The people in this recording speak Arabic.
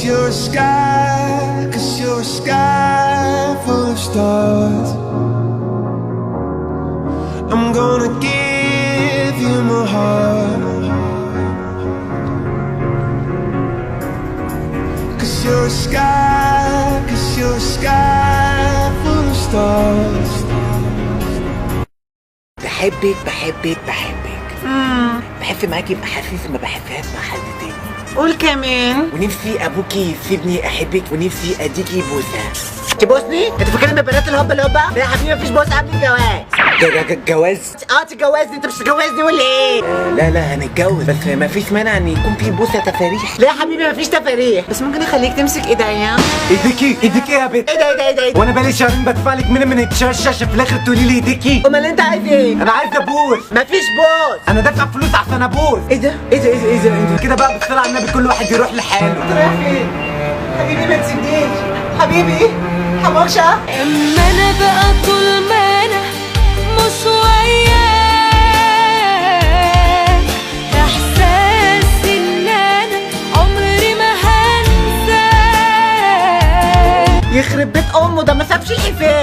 you're a sky, 'cause you're a sky full of stars. I'm gonna give you my heart, 'cause you're a sky, 'cause you're a sky full of stars. بحبك بحبك بحبك. بحب معاكي يبقى حسيس، ما بحبهاش مع حد تاني. قول كمان. ونفسي ابوكي يسيبني احبك، ونفسي اديكي بوسه. تبوسني؟ انت فاكرني بنات الهبه لا يا حبيبي، مفيش بوسه قبل الجواز. جواز؟ تتجوزني؟ انت مش تتجوزني ولا ايه؟ لا هنتجوز، بس مفيش مانع ان يكون في بوسه تفاريح. لا يا حبيبي مفيش تفاريح، بس ممكن اخليك تمسك ايديا. ايديكي يا بنت. ايه ده؟ وانا بقالي شهرين بدفع لك من الشاشه، في الاخر تقولي لي ايديكي. امال انت عايز ايه؟ انا عايز ابوس. مفيش بوس. انا دافع فلوس عشان ابوس. ايه ده؟ انت كده بقى بالصلاه على النبي، كل واحد يروح لحاله. رايح فين؟ حبيبي ما تسيبنيش حبيبي، حموكشة. اما انا بقى طول ما انا مش وياك، احساس ان انا عمري ما هنساك. يخرب بيت امه، ده ما سابش الحساب.